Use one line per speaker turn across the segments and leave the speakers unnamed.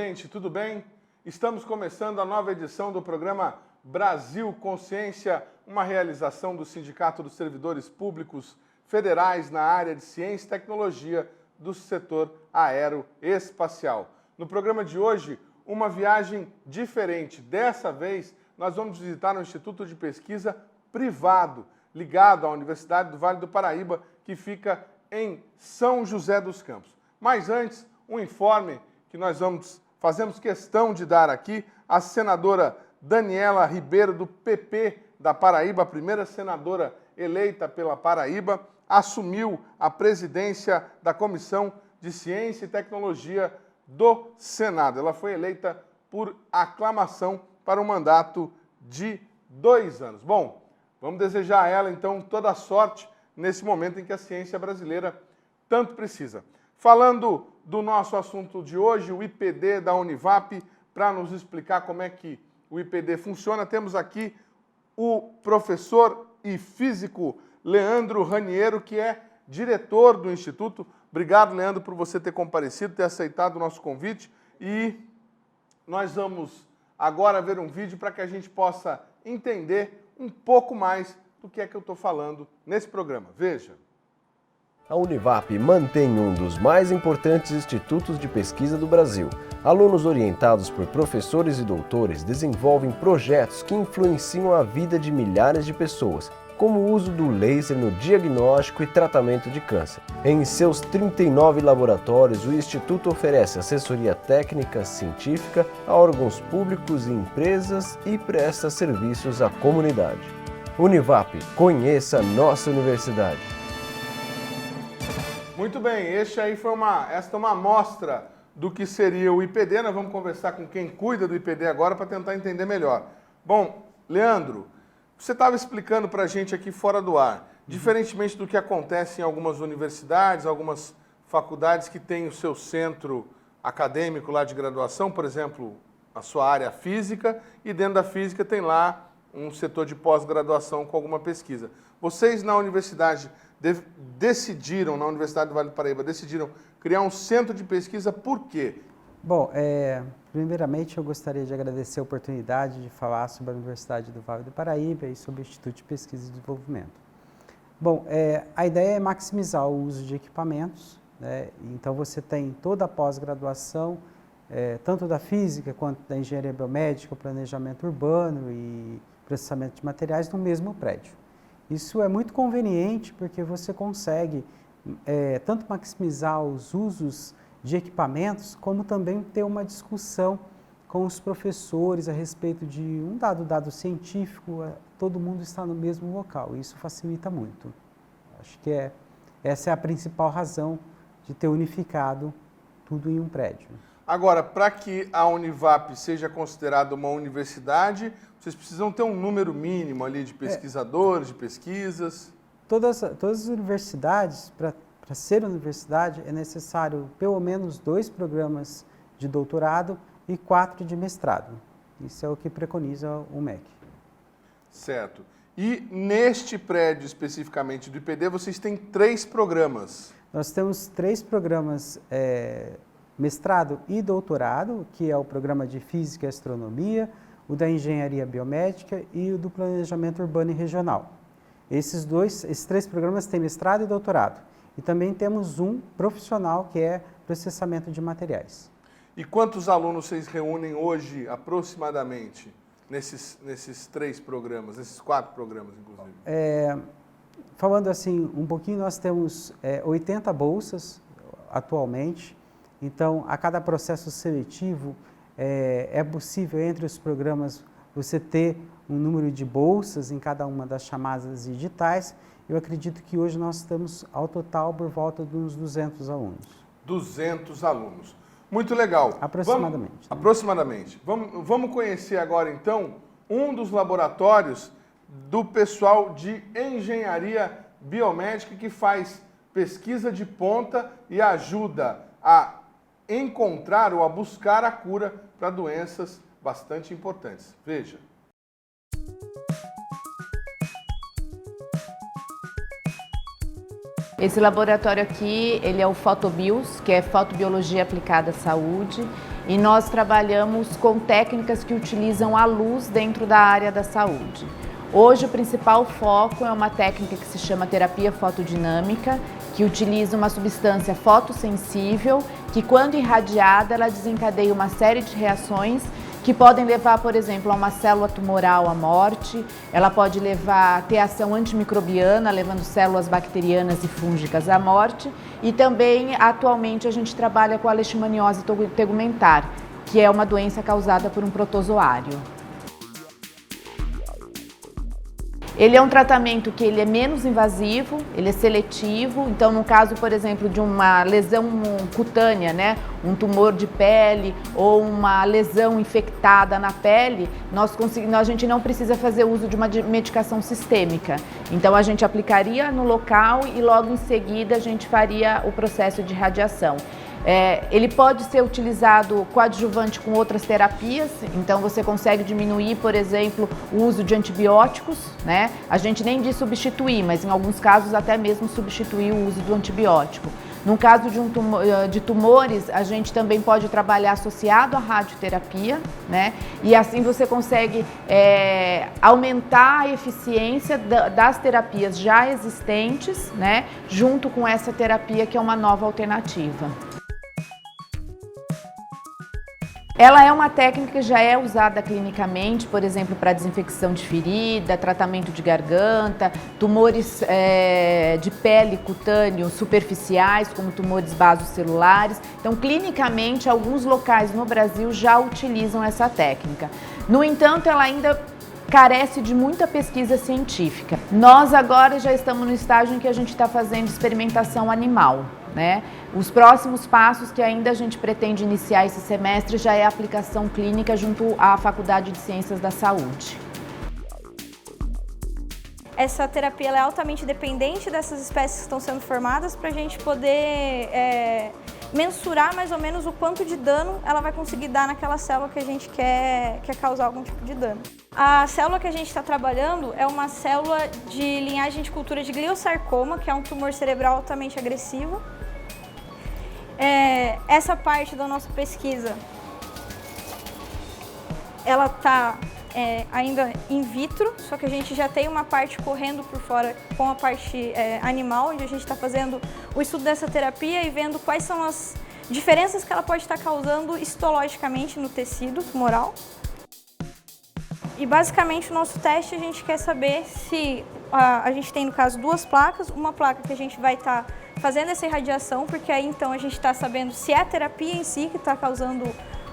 gente, tudo bem? Estamos começando a nova edição do programa Brasil Consciência, uma realização do Sindicato dos Servidores Públicos Federais na área de Ciência e Tecnologia do setor aeroespacial. No programa de hoje, uma viagem diferente. Dessa vez, nós vamos visitar um instituto de pesquisa privado, ligado à Universidade do Vale do Paraíba, que fica em São José dos Campos. Mas antes, um informe que nós fazemos questão de dar aqui. A senadora Daniela Ribeiro, do PP da Paraíba, a primeira senadora eleita pela Paraíba, assumiu a presidência da Comissão de Ciência e Tecnologia do Senado. Ela foi eleita por aclamação para um mandato de 2 anos. Bom, vamos desejar a ela, então, toda a sorte nesse momento em que a ciência brasileira tanto precisa. Falando do nosso assunto de hoje, o IPD da Univap, para nos explicar como é que o IPD funciona, temos aqui o professor e físico Leandro Raniero, que é diretor do Instituto. Obrigado, Leandro, por você ter comparecido, ter aceitado o nosso convite. E nós vamos agora ver um vídeo para que a gente possa entender um pouco mais do que é que eu estou falando nesse programa. Veja.
A Univap mantém um dos mais importantes institutos de pesquisa do Brasil. Alunos orientados por professores e doutores desenvolvem projetos que influenciam a vida de milhares de pessoas, como o uso do laser no diagnóstico e tratamento de câncer. Em seus 39 laboratórios, o Instituto oferece assessoria técnica científica a órgãos públicos e empresas e presta serviços à comunidade. Univap, conheça nossa universidade.
Muito bem, esta é uma amostra do que seria o IPD. Nós vamos conversar com quem cuida do IPD agora para tentar entender melhor. Bom, Leandro, você estava explicando para a gente aqui fora do ar, diferentemente do que acontece em algumas universidades, algumas faculdades que têm o seu centro acadêmico lá de graduação, por exemplo, a sua área física, e dentro da física tem lá um setor de pós-graduação com alguma pesquisa. Vocês na universidade decidiram, na Universidade do Vale do Paraíba, decidiram criar um centro de pesquisa, por quê?
Bom, primeiramente eu gostaria de agradecer a oportunidade de falar sobre a Universidade do Vale do Paraíba e sobre o Instituto de Pesquisa e Desenvolvimento. Bom, a ideia é maximizar o uso de equipamentos, né? Então você tem toda a pós-graduação, tanto da física quanto da engenharia biomédica, planejamento urbano e processamento de materiais no mesmo prédio. Isso é muito conveniente porque você consegue tanto maximizar os usos de equipamentos, como também ter uma discussão com os professores a respeito de um dado científico, todo mundo está no mesmo local, e isso facilita muito. Acho que essa é a principal razão de ter unificado tudo em um prédio.
Agora, para que a Univap seja considerada uma universidade, vocês precisam ter um número mínimo ali de pesquisadores, de pesquisas?
Todas as universidades, para ser universidade, é necessário pelo menos 2 programas de doutorado e 4 de mestrado. Isso é o que preconiza o MEC.
Certo. E neste prédio especificamente do IPD, vocês têm 3 programas?
Nós temos 3 programas, mestrado e doutorado, que é o programa de Física e Astronomia, o da Engenharia Biomédica e o do Planejamento Urbano e Regional. Esses 3 programas têm mestrado e doutorado. E também temos um profissional, que é processamento de materiais.
E quantos alunos vocês reúnem hoje, aproximadamente, nesses 3 programas, nesses 4 programas, inclusive?
Falando assim um pouquinho, nós temos 80 bolsas atualmente. Então, a cada processo seletivo, é possível, entre os programas, você ter um número de bolsas em cada uma das chamadas editais. Eu acredito que hoje nós estamos, ao total, por volta de uns 200 alunos.
200 alunos. Muito legal.
Aproximadamente.
Aproximadamente. Vamos conhecer agora, então, um dos laboratórios do pessoal de engenharia biomédica que faz pesquisa de ponta e ajuda a encontrar ou a buscar a cura para doenças bastante importantes. Veja.
Esse laboratório aqui, ele é o Fotobios, que é Fotobiologia Aplicada à Saúde. e nós trabalhamos com técnicas que utilizam a luz dentro da área da saúde. Hoje o principal foco é uma técnica que se chama terapia fotodinâmica, que utiliza uma substância fotossensível que, quando irradiada, ela desencadeia uma série de reações que podem levar, por exemplo, a uma célula tumoral à morte, ela pode ter ação antimicrobiana, levando células bacterianas e fúngicas à morte, e também, atualmente, a gente trabalha com a leishmaniose tegumentar, que é uma doença causada por um protozoário. Ele é um tratamento que ele é menos invasivo, ele é seletivo, então no caso, por exemplo, de uma lesão cutânea, né, um tumor de pele ou uma lesão infectada na pele, a gente não precisa fazer uso de uma medicação sistêmica. Então a gente aplicaria no local e logo em seguida a gente faria o processo de radiação. Ele pode ser utilizado coadjuvante com outras terapias, então você consegue diminuir, por exemplo, o uso de antibióticos, né? A gente nem diz substituir, mas em alguns casos até mesmo substituir o uso do antibiótico. No caso de tumores, a gente também pode trabalhar associado à radioterapia, né? E assim você consegue aumentar a eficiência das terapias já existentes, né? Junto com essa terapia que é uma nova alternativa. Ela é uma técnica que já é usada clinicamente, por exemplo, para desinfecção de ferida, tratamento de garganta, tumores de pele cutâneo superficiais, como tumores basocelulares. Então, clinicamente, alguns locais no Brasil já utilizam essa técnica. No entanto, ela ainda carece de muita pesquisa científica. Nós agora já estamos no estágio em que a gente está fazendo experimentação animal, né? Os próximos passos que ainda a gente pretende iniciar esse semestre já é a aplicação clínica junto à Faculdade de Ciências da Saúde.
Essa terapia ela é altamente dependente dessas espécies que estão sendo formadas para a gente poder mensurar mais ou menos o quanto de dano ela vai conseguir dar naquela célula que a gente quer causar algum tipo de dano. A célula que a gente está trabalhando é uma célula de linhagem de cultura de gliosarcoma, que é um tumor cerebral altamente agressivo. Essa parte da nossa pesquisa, ela está ainda in vitro, só que a gente já tem uma parte correndo por fora com a parte animal, onde a gente está fazendo o estudo dessa terapia e vendo quais são as diferenças que ela pode estar causando histologicamente no tecido tumoral. E basicamente o nosso teste a gente quer saber se a gente tem, no caso, duas placas, uma placa que a gente vai estar fazendo essa irradiação, porque aí então a gente está sabendo se é a terapia em si que está causando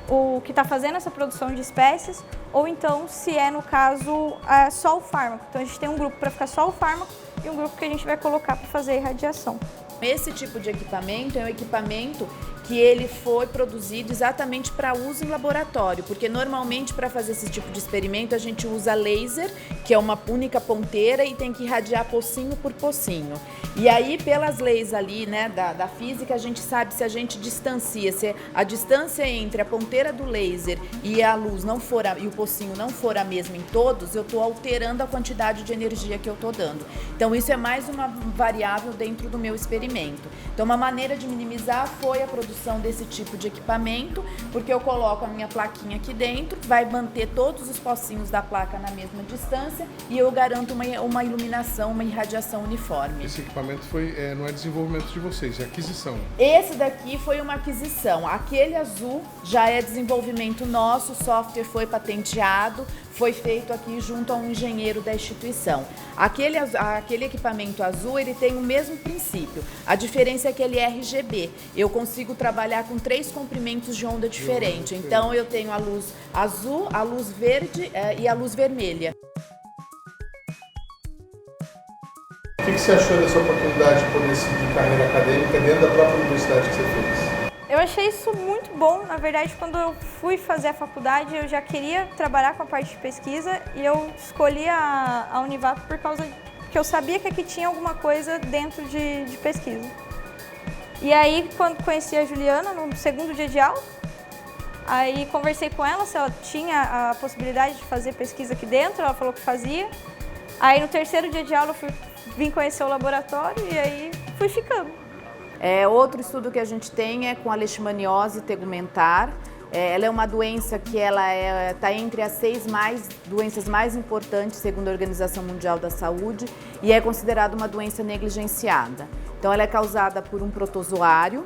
o que está fazendo essa produção de espécies, ou então se é, no caso, só o fármaco. Então a gente tem um grupo para ficar só o fármaco e um grupo que a gente vai colocar para fazer a irradiação.
Esse tipo de equipamento é um equipamento que ele foi produzido exatamente para uso em laboratório, porque normalmente para fazer esse tipo de experimento a gente usa laser, que é uma única ponteira e tem que irradiar pocinho por pocinho. E aí pelas leis ali, né, da física, a gente sabe se a gente distancia, se a distância entre a ponteira do laser e a luz não for e o pocinho não for a mesma em todos, eu estou alterando a quantidade de energia que eu estou dando. Então isso é mais uma variável dentro do meu experimento. Então uma maneira de minimizar foi a produção desse tipo de equipamento, porque eu coloco a minha plaquinha aqui dentro, vai manter todos os pocinhos da placa na mesma distância e eu garanto uma iluminação, uma irradiação uniforme.
Esse equipamento não é desenvolvimento de vocês, é aquisição?
Esse daqui foi uma aquisição. Aquele azul já é desenvolvimento nosso, o software foi patenteado, foi feito aqui junto a um engenheiro da instituição. Aquele equipamento azul, ele tem o mesmo princípio. A diferença é que ele é RGB. Eu consigo trabalhar com 3 comprimentos de onda diferentes. Então, eu tenho a luz azul, a luz verde e a luz vermelha.
O que você achou dessa oportunidade de poder seguir carreira acadêmica dentro da própria universidade que você fez?
Eu achei isso muito bom. Na verdade, quando eu fui fazer a faculdade, eu já queria trabalhar com a parte de pesquisa e eu escolhi a Univap por causa que eu sabia que aqui tinha alguma coisa dentro de pesquisa. E aí, quando conheci a Juliana, no segundo dia de aula, aí conversei com ela se ela tinha a possibilidade de fazer pesquisa aqui dentro, ela falou que fazia. Aí, no terceiro dia de aula, eu vim conhecer o laboratório e aí fui ficando.
Outro estudo que a gente tem é com a leishmaniose tegumentar. Ela é uma doença que está entre as 6 doenças mais importantes, segundo a Organização Mundial da Saúde, e é considerada uma doença negligenciada. Então, ela é causada por um protozoário,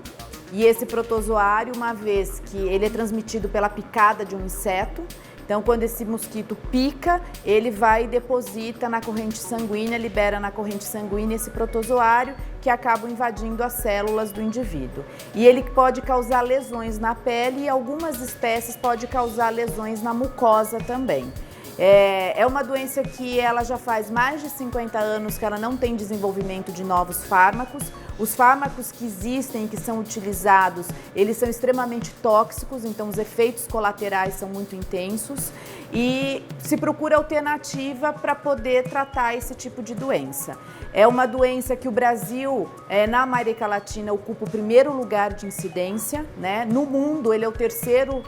e esse protozoário, uma vez que ele é transmitido pela picada de um inseto, então quando esse mosquito pica, ele vai e deposita na corrente sanguínea, libera na corrente sanguínea esse protozoário que acaba invadindo as células do indivíduo. E ele pode causar lesões na pele e algumas espécies podem causar lesões na mucosa também. É uma doença que ela já faz mais de 50 anos que ela não tem desenvolvimento de novos fármacos. Os fármacos que existem, que são utilizados, eles são extremamente tóxicos, então os efeitos colaterais são muito intensos e se procura alternativa para poder tratar esse tipo de doença. É uma doença que o Brasil, na América Latina, ocupa o primeiro lugar de incidência, né? No mundo, ele é o terceiro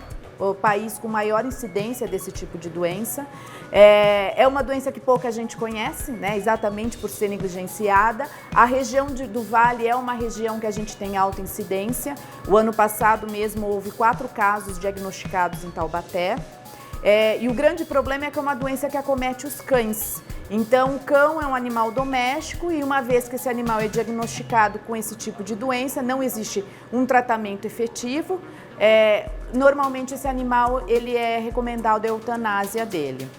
país com maior incidência desse tipo de doença. É uma doença que pouca gente conhece, né? Exatamente por ser negligenciada. A região do Vale é uma região que a gente tem alta incidência. O ano passado mesmo houve 4 casos diagnosticados em Taubaté. E o grande problema é que é uma doença que acomete os cães. Então, o cão é um animal doméstico e uma vez que esse animal é diagnosticado com esse tipo de doença, não existe um tratamento efetivo. Normalmente esse animal ele é recomendado a eutanásia dele.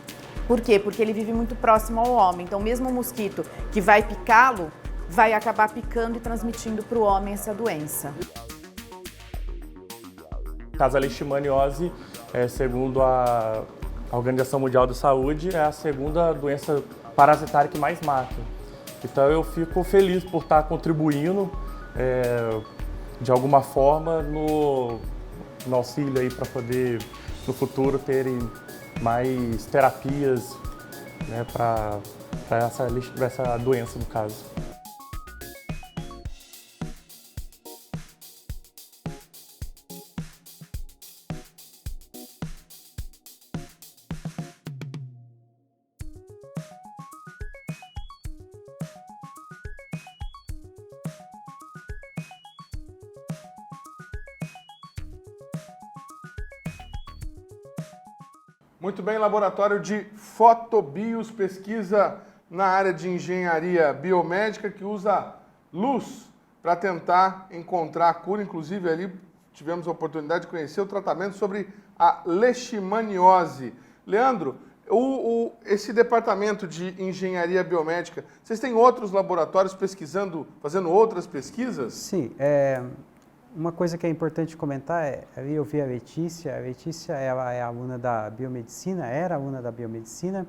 Por quê? Porque ele vive muito próximo ao homem. Então, mesmo o mosquito que vai picá-lo, vai acabar picando e transmitindo para o homem essa doença.
A leishmaniose, segundo a Organização Mundial da Saúde, é a segunda doença parasitária que mais mata. Então eu fico feliz por estar contribuindo de alguma forma no auxílio aí para poder no futuro terem mais terapias, né, para essa doença no caso.
Muito bem, laboratório de fotobios, pesquisa na área de engenharia biomédica que usa luz para tentar encontrar a cura. Inclusive ali tivemos a oportunidade de conhecer o tratamento sobre a leishmaniose. Leandro, esse departamento de engenharia biomédica, vocês têm outros laboratórios pesquisando, fazendo outras pesquisas?
Sim, uma coisa que é importante comentar eu vi a Letícia ela é aluna da biomedicina, era aluna da biomedicina,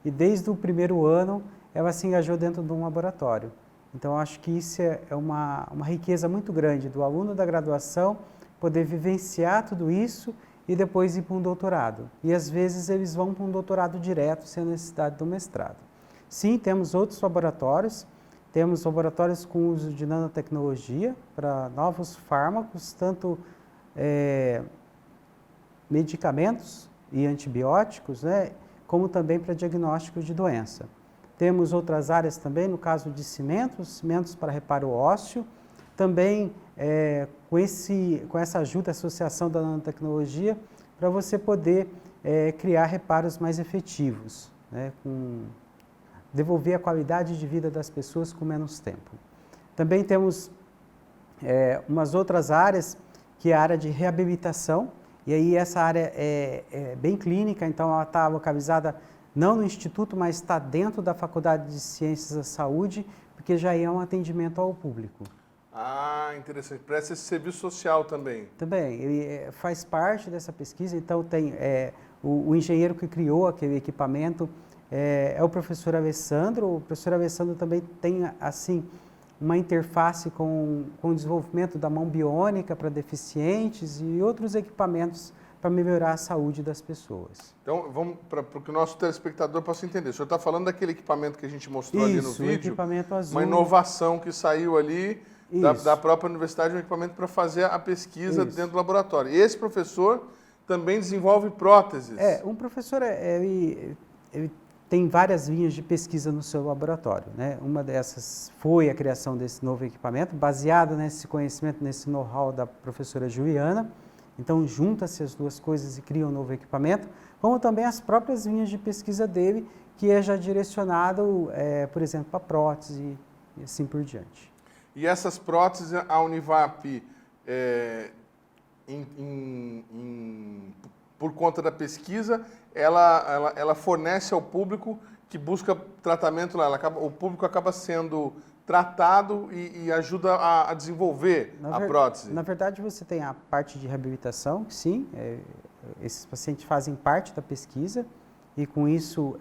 e desde o primeiro ano ela se engajou dentro de um laboratório. Então, acho que isso é uma riqueza muito grande do aluno da graduação poder vivenciar tudo isso e depois ir para um doutorado. E às vezes eles vão para um doutorado direto sem a necessidade do mestrado. Sim, temos outros laboratórios. Temos laboratórios com uso de nanotecnologia para novos fármacos, tanto medicamentos e antibióticos, né, como também para diagnóstico de doença. Temos outras áreas também, no caso de cimentos para reparo ósseo, também com essa ajuda, associação da nanotecnologia, para você poder criar reparos mais efetivos, né, devolver a qualidade de vida das pessoas com menos tempo. Também temos umas outras áreas, que é a área de reabilitação, e aí essa área é bem clínica, então ela está localizada não no instituto, mas está dentro da Faculdade de Ciências da Saúde, porque já é um atendimento ao público.
Ah, interessante. Presta esse serviço social também.
Também, ele faz parte dessa pesquisa, então tem o engenheiro que criou aquele equipamento, é o professor Alessandro. O professor Alessandro também tem, assim, uma interface com o desenvolvimento da mão biônica para deficientes e outros equipamentos para melhorar a saúde das pessoas.
Então, vamos para que o nosso telespectador possa entender. O senhor está falando daquele equipamento que a gente mostrou ali no vídeo?
Isso, o equipamento azul.
Uma inovação que saiu ali da própria universidade, um equipamento para fazer a pesquisa dentro do laboratório. E esse professor também desenvolve próteses.
Um professor, ele tem várias linhas de pesquisa no seu laboratório, né? Uma dessas foi a criação desse novo equipamento, baseado nesse conhecimento, nesse know-how da professora Juliana, Então, junta-se as duas coisas e cria um novo equipamento, como também as próprias linhas de pesquisa dele, que é já direcionado, por exemplo, para prótese e assim por diante.
E essas próteses, a Univap, por conta da pesquisa, ela fornece ao público que busca tratamento lá. O público acaba sendo tratado e ajuda a desenvolver a prótese.
Na verdade, você tem a parte de reabilitação, que sim, esses pacientes fazem parte da pesquisa e com isso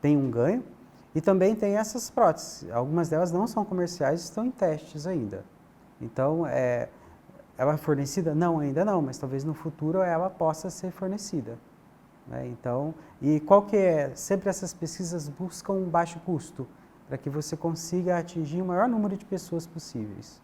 tem um ganho. E também tem essas próteses, algumas delas não são comerciais, estão em testes ainda. Então, ela é fornecida? Não, ainda não, mas talvez no futuro ela possa ser fornecida. Né? Então, e qual que é? Sempre essas pesquisas buscam um baixo custo, para que você consiga atingir o maior número de pessoas possíveis.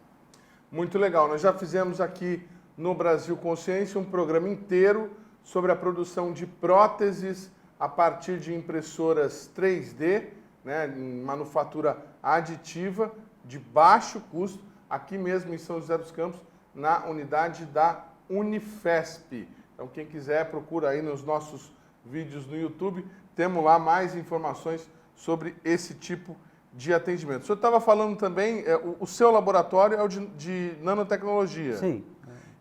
Muito legal. Nós já fizemos aqui no Brasil Consciência um programa inteiro sobre a produção de próteses a partir de impressoras 3D, né, em manufatura aditiva, de baixo custo, aqui mesmo em São José dos Campos, na unidade da Unifesp. Então, quem quiser, procura aí nos nossos vídeos no YouTube, temos lá mais informações sobre esse tipo de atendimento. O senhor estava falando também, o seu laboratório é o de nanotecnologia.
Sim.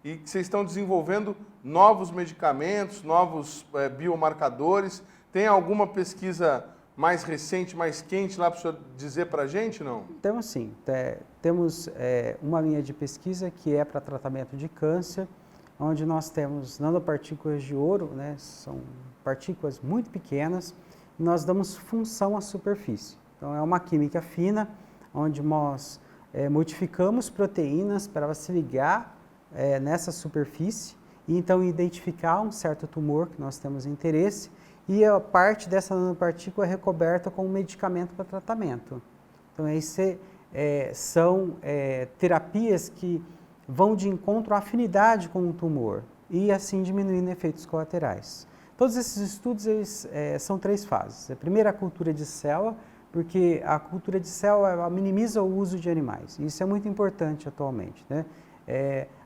E que vocês estão desenvolvendo novos medicamentos, novos biomarcadores. Tem alguma pesquisa mais recente, mais quente lá para o senhor dizer para a gente, não?
Temos sim. Temos uma linha de pesquisa que é para tratamento de câncer, onde nós temos nanopartículas de ouro, né? São partículas muito pequenas, e nós damos função à superfície. Então, é uma química fina, onde nós modificamos proteínas para elas se ligar nessa superfície e então identificar um certo tumor que nós temos interesse, e a parte dessa nanopartícula é recoberta com um medicamento para tratamento. Então, são terapias que vão de encontro à afinidade com o tumor e assim diminuindo efeitos colaterais. Todos esses estudos são 3 fases. A primeira é a cultura de célula, porque a cultura de célula ela minimiza o uso de animais. E isso é muito importante atualmente, né?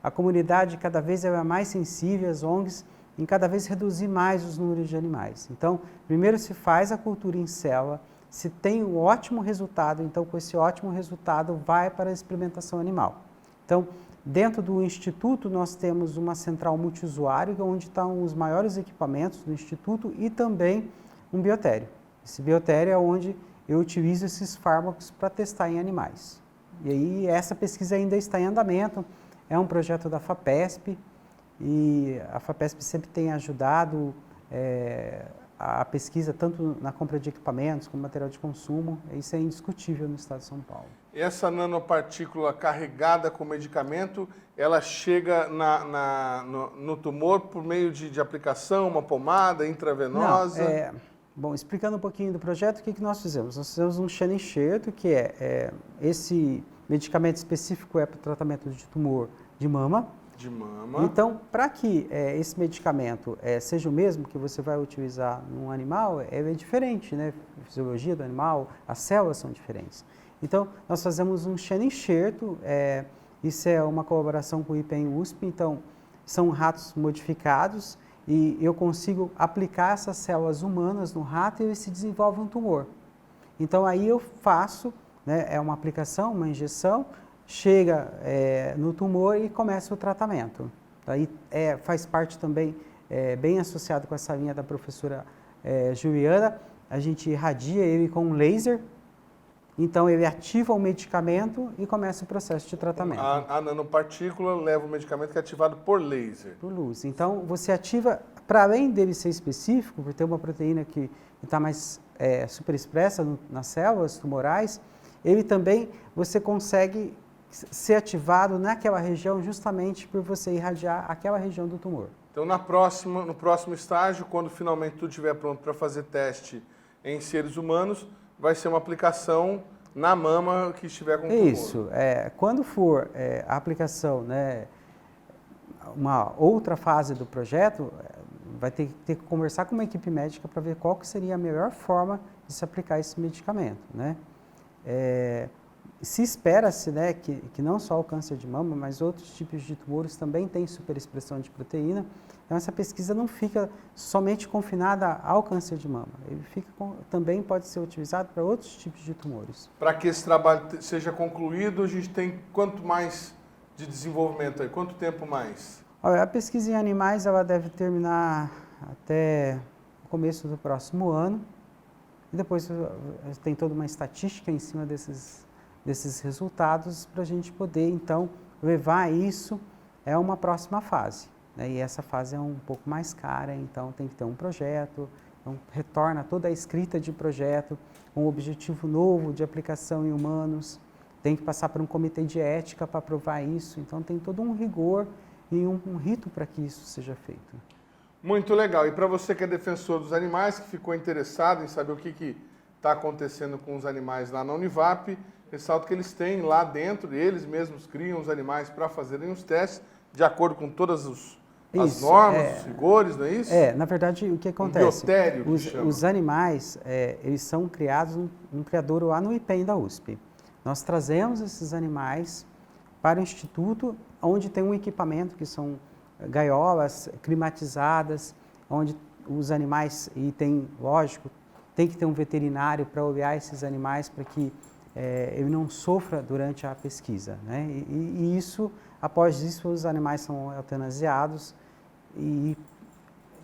A comunidade cada vez é mais sensível, as ONGs, em cada vez reduzir mais os números de animais. Então, primeiro se faz a cultura em célula, se tem um ótimo resultado, então com esse ótimo resultado vai para a experimentação animal. Então, dentro do Instituto nós temos uma central multiusuário, onde estão os maiores equipamentos do Instituto e também um biotério. Esse biotério é onde eu utilizo esses fármacos para testar em animais. E aí essa pesquisa ainda está em andamento, é um projeto da FAPESP, e a FAPESP sempre tem ajudado a pesquisa tanto na compra de equipamentos como material de consumo, isso é indiscutível no estado de São Paulo.
Essa nanopartícula carregada com medicamento, ela chega no tumor por meio de aplicação, uma pomada intravenosa?
Não, bom, explicando um pouquinho do projeto, o que nós fizemos? Nós fizemos um xenenxerto, que esse medicamento específico para o tratamento de tumor de mama.
De mama.
Então, para que esse medicamento seja o mesmo que você vai utilizar num animal, é diferente, né? A fisiologia do animal, as células são diferentes. Então, nós fazemos um xenenxerto, isso é uma colaboração com o IPEM USP, então são ratos modificados e eu consigo aplicar essas células humanas no rato e ele se desenvolve um tumor. Então, aí eu faço, né, uma aplicação, uma injeção, chega no tumor e começa o tratamento. Aí faz parte também, bem associado com essa linha da professora Juliana, a gente irradia ele com um laser, então ele ativa o medicamento e começa o processo de tratamento.
A nanopartícula leva o medicamento que é ativado por laser.
Por luz. Então você ativa, para além dele ser específico, por ter uma proteína que está mais superexpressa nas células tumorais, ele também, você consegue ser ativado naquela região justamente por você irradiar aquela região do tumor.
Então, no próximo estágio, quando finalmente tudo estiver pronto para fazer teste em seres humanos, vai ser uma aplicação na mama que estiver com tumor.
Isso. Quando for a aplicação, né, uma outra fase do projeto, vai ter que conversar com uma equipe médica para ver qual que seria a melhor forma de se aplicar esse medicamento, né? se espera-se, né, que não só o câncer de mama, mas outros tipos de tumores também têm superexpressão de proteína. Então, essa pesquisa não fica somente confinada ao câncer de mama. Ele também pode ser utilizado para outros tipos de tumores.
Para que esse trabalho seja concluído, a gente tem quanto mais de desenvolvimento aí? Quanto tempo mais?
Olha, a pesquisa em animais ela deve terminar até o começo do próximo ano. E depois tem toda uma estatística em cima desses resultados para a gente poder, então, levar isso a uma próxima fase. Né? E essa fase é um pouco mais cara, então tem que ter um projeto, então retorna toda a escrita de projeto, um objetivo novo de aplicação em humanos, tem que passar por um comitê de ética para aprovar isso, então tem todo um rigor e um rito para que isso seja feito.
Muito legal. E para você que é defensor dos animais, que ficou interessado em saber o que está acontecendo com os animais lá na Univap, ressalto que eles têm lá dentro, eles mesmos criam os animais para fazerem os testes, de acordo com todas as normas, os rigores, não é isso?
Na verdade, o que acontece?
Biotério,
os animais, eles são criados, um criador lá no IPEM da USP. Nós trazemos esses animais para o Instituto, onde tem um equipamento que são gaiolas climatizadas, onde os animais, e tem, lógico, tem que ter um veterinário para olhar esses animais para que ele não sofra durante a pesquisa, né? E isso, após isso, os animais são eutanasiados e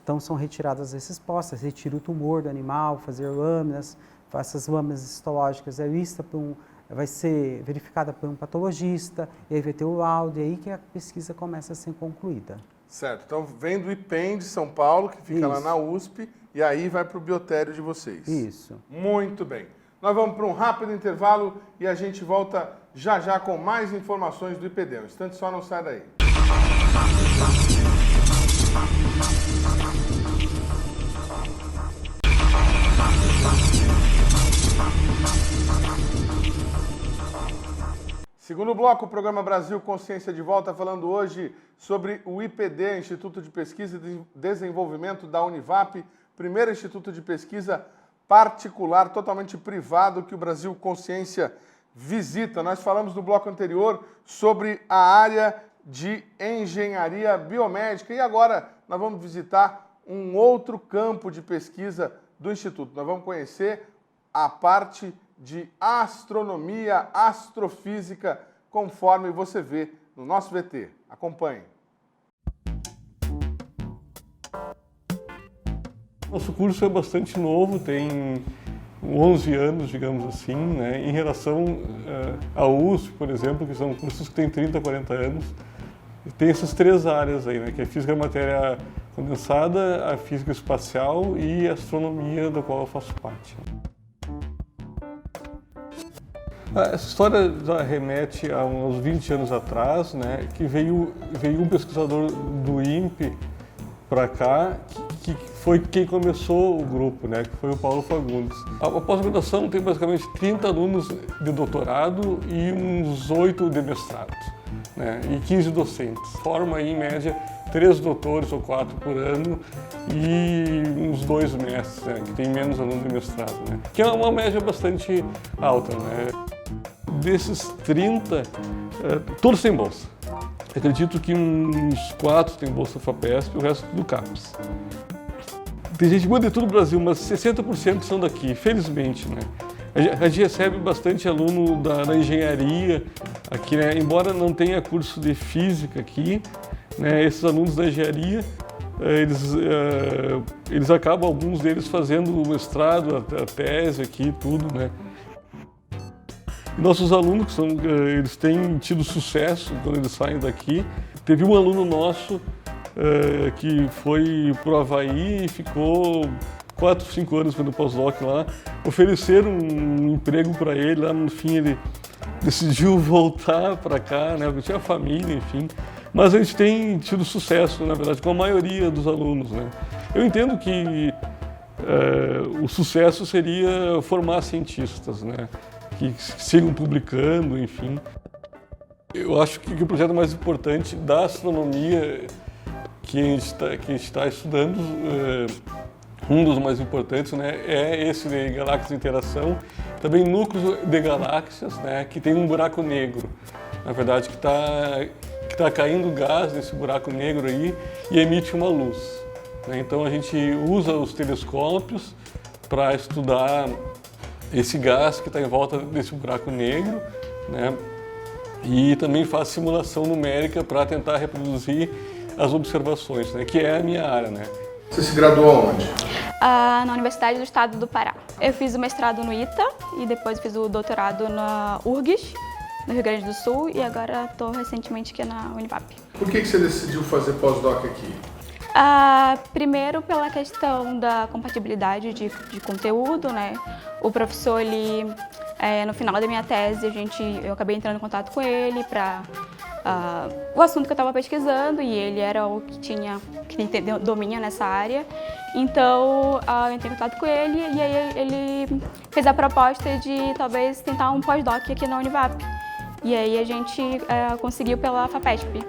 então são retiradas essas postas, retira o tumor do animal, fazer lâminas, essas lâminas histológicas vai ser verificada por um patologista, e aí vai ter o laudo, e aí que a pesquisa começa a ser concluída.
Certo, então vem do IPEM de São Paulo, que fica lá na USP, e aí vai para o biotério de vocês.
Isso.
Muito bem. Nós vamos para um rápido intervalo e a gente volta já já com mais informações do IPD. Um instante só, não sai daí. Segundo bloco, o programa Brasil Consciência de Volta, falando hoje sobre o IPD, Instituto de Pesquisa e Desenvolvimento da Univap, primeiro instituto de pesquisa particular, totalmente privado, que o Brasil Consciência visita. Nós falamos no bloco anterior sobre a área de engenharia biomédica e agora nós vamos visitar um outro campo de pesquisa do Instituto. Nós vamos conhecer a parte de astronomia, astrofísica, conforme você vê no nosso VT. Acompanhe.
Nosso curso é bastante novo, tem 11 anos, digamos assim, né? Em relação à USP, por exemplo, que são cursos que têm 30, 40 anos. Tem essas três áreas aí, né? Que é a física da matéria condensada, a física espacial e a astronomia, da qual eu faço parte. Essa história já remete a uns 20 anos atrás, né? Que veio um pesquisador do INPE para cá, que foi quem começou o grupo, né, que foi o Paulo Fagundes. A pós-graduação tem basicamente 30 alunos de doutorado e uns 8 de mestrado, né, e 15 docentes. Forma aí, em média, 3 doutores ou 4 por ano e uns 2 mestres, né, que tem menos alunos de mestrado, né, que é uma média bastante alta, né. Desses 30, todos têm bolsa. Acredito que uns 4 têm bolsa FAPESP e o resto do CAPES. Tem gente boa de todo o Brasil, mas 60% são daqui, felizmente, né? A gente recebe bastante aluno da engenharia aqui, né? Embora não tenha curso de física aqui, né? Esses alunos da engenharia, eles acabam, alguns deles, fazendo o mestrado, a tese aqui, tudo, né? Nossos alunos, eles têm tido sucesso quando eles saem daqui. Teve um aluno nosso que foi para o Havaí e ficou 4, 5 anos fazendo pós-doc lá. Ofereceram um emprego para ele, lá no fim ele decidiu voltar para cá, né? Porque tinha família, enfim. Mas a gente tem tido sucesso, na verdade, com a maioria dos alunos, né? Eu entendo que o sucesso seria formar cientistas, né? Que sigam publicando, enfim. Eu acho que o projeto mais importante da astronomia que a gente está estudando, um dos mais importantes, né, é esse de galáxias de interação. também núcleos de galáxias, né, que tem um buraco negro, na verdade, que está caindo gás nesse buraco negro aí e emite uma luz, né? Então a gente usa os telescópios para estudar esse gás que está em volta desse buraco negro, né? E também faz simulação numérica para tentar reproduzir as observações, né? Que é a minha área, né?
Você se graduou onde?
Na Universidade do Estado do Pará. Eu fiz o mestrado no ITA e depois fiz o doutorado na URGS, no Rio Grande do Sul, e agora estou recentemente aqui na Univap.
Por que você decidiu fazer pós-doc aqui?
Primeiro pela questão da compatibilidade de conteúdo, né? O professor, ele, no final da minha tese, eu acabei entrando em contato com ele para o assunto que eu estava pesquisando, e ele era o que domina nessa área. Então, eu entrei em contato com ele e aí ele fez a proposta de talvez tentar um pós-doc aqui na Univap. E aí a gente conseguiu pela FAPESP.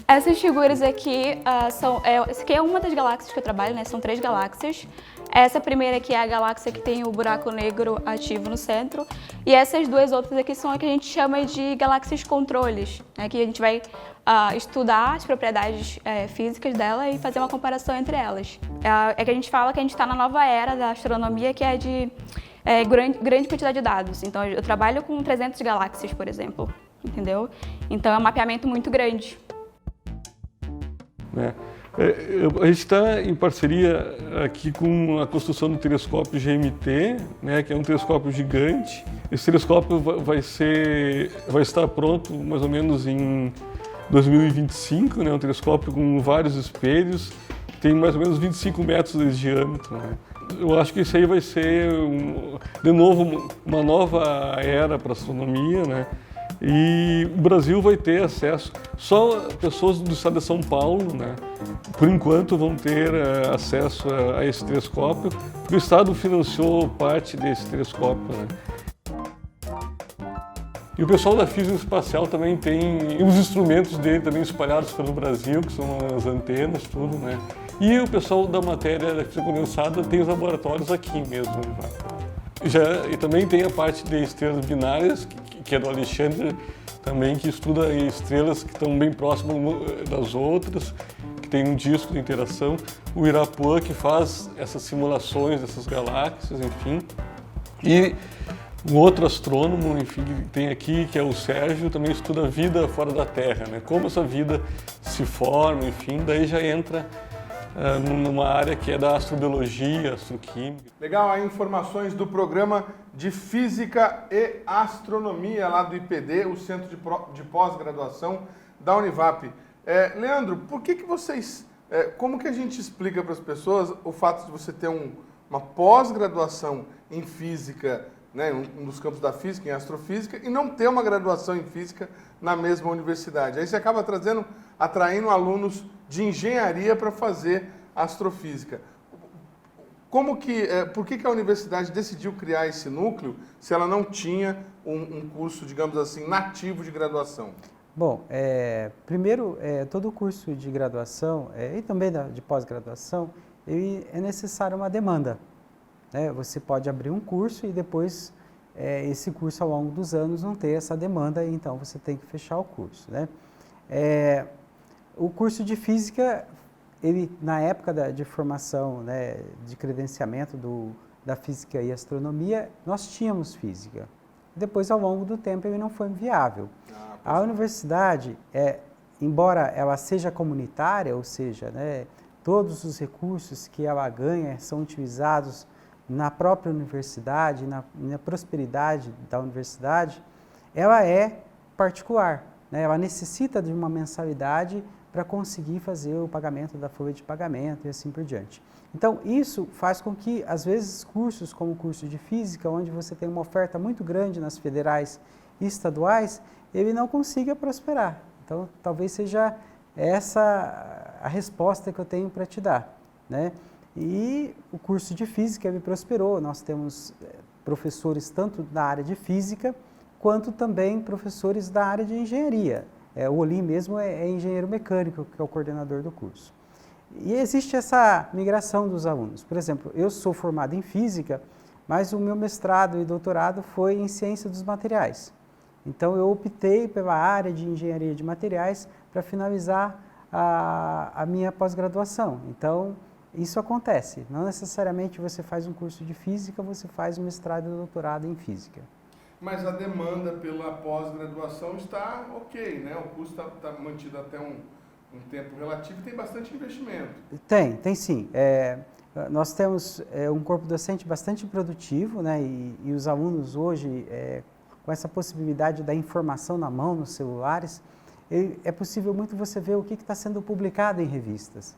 Essas figuras aqui essa aqui é uma das galáxias que eu trabalho, né? São 3 galáxias. Essa primeira aqui é a galáxia que tem o buraco negro ativo no centro. E essas 2 outras aqui são a que a gente chama de galáxias controles, né? Que a gente vai estudar as propriedades físicas dela e fazer uma comparação entre elas. É que a gente fala que a gente está na nova era da astronomia, que é de grande quantidade de dados. Então, eu trabalho com 300 galáxias, por exemplo, entendeu? Então, é um mapeamento muito grande.
A gente está em parceria aqui com a construção do telescópio GMT, né, que é um telescópio gigante. Esse telescópio vai estar pronto mais ou menos em 2025, né, um telescópio com vários espelhos, que tem mais ou menos 25 metros de diâmetro, né. Eu acho que isso aí vai ser, de novo, uma nova era para a astronomia, né? E o Brasil vai ter acesso, só pessoas do estado de São Paulo, né, por enquanto vão ter acesso a esse telescópio, porque o estado financiou parte desse telescópio, né. E o pessoal da física espacial também tem os instrumentos dele também espalhados pelo Brasil, que são as antenas, tudo, né. E o pessoal da matéria da física condensada tem os laboratórios aqui mesmo. E também tem a parte de estrelas binárias, que é do Alexandre também, que estuda estrelas que estão bem próximas das outras, que tem um disco de interação. O Irapuã, que faz essas simulações dessas galáxias, enfim. E um outro astrônomo, enfim, que tem aqui, que é o Sérgio, também estuda a vida fora da Terra, né? Como essa vida se forma, enfim, daí já entra numa área que é da astrobiologia, astroquímica.
Legal, aí informações do programa de Física e Astronomia lá do IPD, o Centro de Pós-Graduação da Univap. Leandro, por que vocês, como que a gente explica para as pessoas o fato de você ter uma pós-graduação em Física, né, um dos campos da Física, em Astrofísica, e não ter uma graduação em Física na mesma universidade? Aí você acaba atraindo alunos de engenharia para fazer astrofísica. Por que a universidade decidiu criar esse núcleo se ela não tinha um curso, digamos assim, nativo de graduação?
Bom, primeiro, todo curso de graduação e também de pós-graduação, é necessário uma demanda, né? Você pode abrir um curso e depois esse curso ao longo dos anos não ter essa demanda, e então você tem que fechar o curso, né? O curso de Física, na época de formação, né, de credenciamento da Física e Astronomia, nós tínhamos Física. Depois, ao longo do tempo, ele não foi viável. A universidade, embora ela seja comunitária, ou seja, né, todos os recursos que ela ganha são utilizados na própria universidade, na prosperidade da universidade, ela é particular, né? Ela necessita de uma mensalidade para conseguir fazer o pagamento da folha de pagamento e assim por diante. Então, isso faz com que, às vezes, cursos como o curso de Física, onde você tem uma oferta muito grande nas federais e estaduais, ele não consiga prosperar. Então, talvez seja essa a resposta que eu tenho para te dar, né? E o curso de Física ele prosperou. Nós temos professores tanto da área de Física, quanto também professores da área de Engenharia. O Olim mesmo é engenheiro mecânico, que é o coordenador do curso. E existe essa migração dos alunos. Por exemplo, eu sou formado em Física, mas o meu mestrado e doutorado foi em ciência dos materiais. Então eu optei pela área de engenharia de materiais para finalizar a minha pós-graduação. Então isso acontece, não necessariamente você faz um curso de física, você faz um mestrado e doutorado em física.
Mas a demanda pela pós-graduação está ok, né? O custo está mantido até um tempo relativo e tem bastante investimento.
Tem sim. Nós temos um corpo docente bastante produtivo, né? E os alunos hoje, com essa possibilidade da informação na mão, nos celulares, é possível muito você ver o que está sendo publicado em revistas.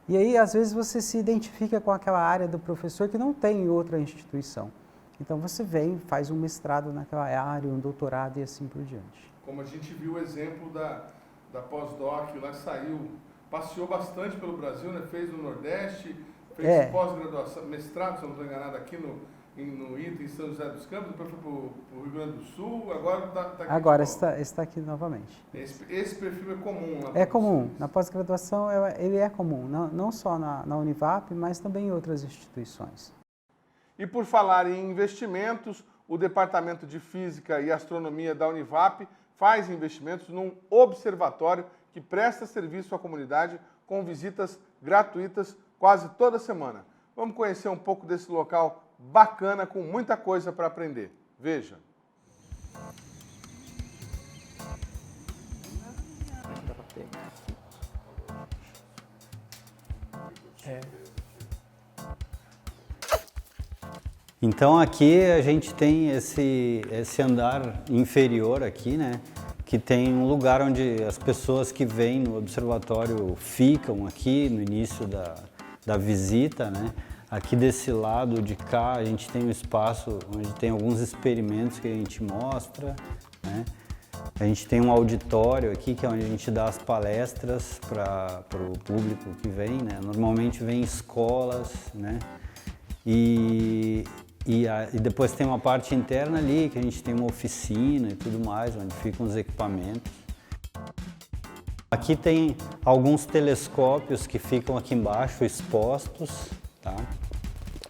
E aí, às vezes, você se identifica com aquela área do professor que não tem em outra instituição. Então, você vem, faz um mestrado naquela área, um doutorado e assim por diante.
Como a gente viu o exemplo da pós-doc, lá saiu, passeou bastante pelo Brasil, né? Fez no Nordeste, fez pós-graduação, mestrado, se não estou enganado, aqui no ITA, em São José dos Campos, depois foi para o Rio Grande do Sul, agora está aqui.
Agora está aqui novamente.
Esse perfil é comum na
É comum, na pós-graduação ele é comum, não só na Univap, mas também em outras instituições.
E por falar em investimentos, o Departamento de Física e Astronomia da Univap faz investimentos num observatório que presta serviço à comunidade com visitas gratuitas quase toda semana. Vamos conhecer um pouco desse local bacana, com muita coisa para aprender. Veja.
Então aqui a gente tem esse andar inferior aqui, né? Que tem um lugar onde as pessoas que vêm no observatório ficam aqui no início da visita, né? Aqui desse lado de cá a gente tem um espaço onde tem alguns experimentos que a gente mostra, né? A gente tem um auditório aqui que é onde a gente dá as palestras para o público que vem, né? Normalmente vem escolas, né? E depois tem uma parte interna ali que a gente tem uma oficina e tudo mais, onde ficam os equipamentos. Aqui tem alguns telescópios que ficam aqui embaixo expostos, tá?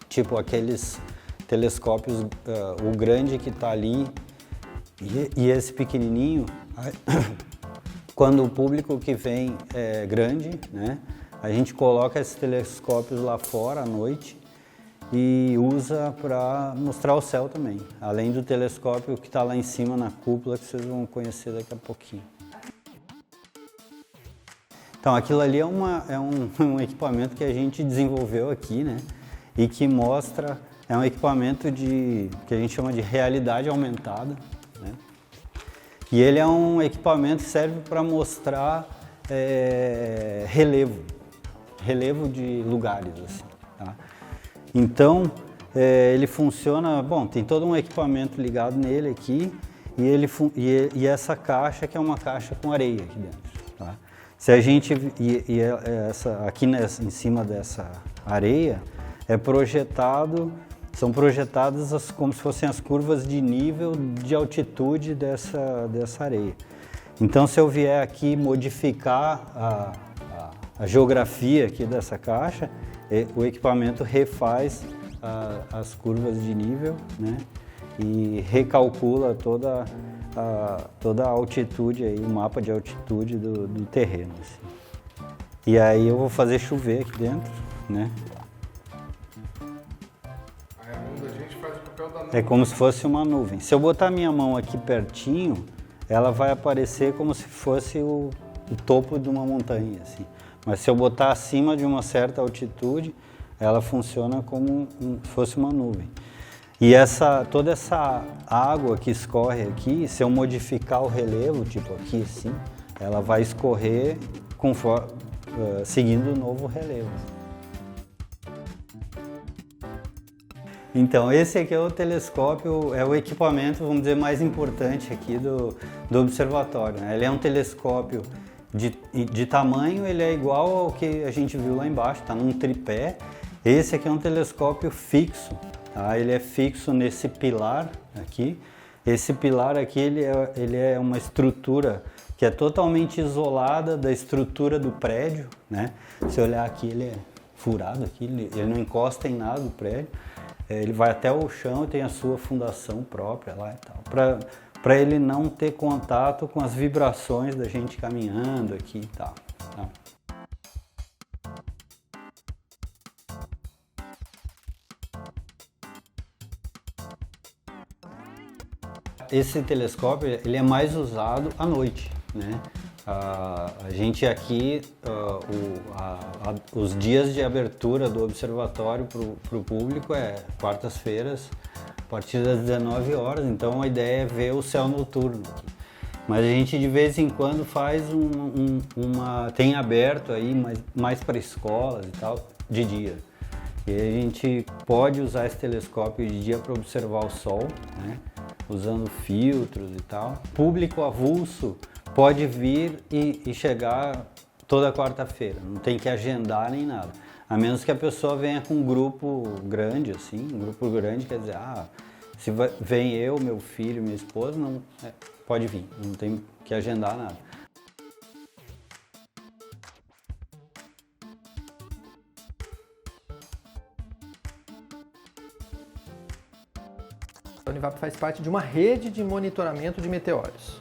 Tipo aqueles telescópios, o grande que está ali e esse pequenininho. Quando o público que vem é grande, né? A gente coloca esses telescópios lá fora à noite e usa para mostrar o céu também, além do telescópio que está lá em cima na cúpula, que vocês vão conhecer daqui a pouquinho. Então aquilo ali é um equipamento que a gente desenvolveu aqui, né? E que mostra, é um equipamento que a gente chama de realidade aumentada, né? E ele é um equipamento que serve para mostrar relevo de lugares, assim, tá? Então, ele funciona, bom, tem todo um equipamento ligado nele aqui e essa caixa que é uma caixa com areia aqui dentro, tá? Se a gente, aqui em cima dessa areia, são projetadas como se fossem as curvas de nível de altitude dessa areia. Então, se eu vier aqui modificar a geografia aqui dessa caixa, o equipamento refaz as curvas de nível, né? E recalcula toda a altitude, aí, o mapa de altitude do terreno. Assim. E aí eu vou fazer chover aqui dentro, né? É como se fosse uma nuvem. Se eu botar minha mão aqui pertinho, ela vai aparecer como se fosse o topo de uma montanha, assim. Mas se eu botar acima de uma certa altitude, ela funciona como se fosse uma nuvem. E toda essa água que escorre aqui, se eu modificar o relevo, tipo aqui assim, ela vai escorrer seguindo o novo relevo. Então, esse aqui é o telescópio, é o equipamento, vamos dizer, mais importante aqui do observatório, né? Ele é um telescópio de tamanho, ele é igual ao que a gente viu lá embaixo, está num tripé. Esse aqui é um telescópio fixo, tá? Ele é fixo nesse pilar aqui. Esse pilar aqui, ele é uma estrutura que é totalmente isolada da estrutura do prédio, né? Se olhar aqui, ele é furado aqui, ele não encosta em nada do prédio. ele vai até o chão e tem a sua fundação própria lá e tal, para ele não ter contato com as vibrações da gente caminhando aqui e tal. Tá? Esse telescópio ele é mais usado à noite, né? A gente aqui, os dias de abertura do observatório para o público é quartas-feiras, a partir das 19 horas, então a ideia é ver o céu noturno aqui. Mas a gente de vez em quando faz tem aberto aí mais para escolas e tal, de dia. E aí a gente pode usar esse telescópio de dia para observar o Sol, né? Usando filtros e tal. Público avulso pode vir e chegar toda quarta-feira, não tem que agendar nem nada. A menos que a pessoa venha com um grupo grande, assim, um grupo grande quer dizer, se vem eu, meu filho, minha esposa, não, pode vir, não tem que agendar nada.
A Univap faz parte de uma rede de monitoramento de meteoros.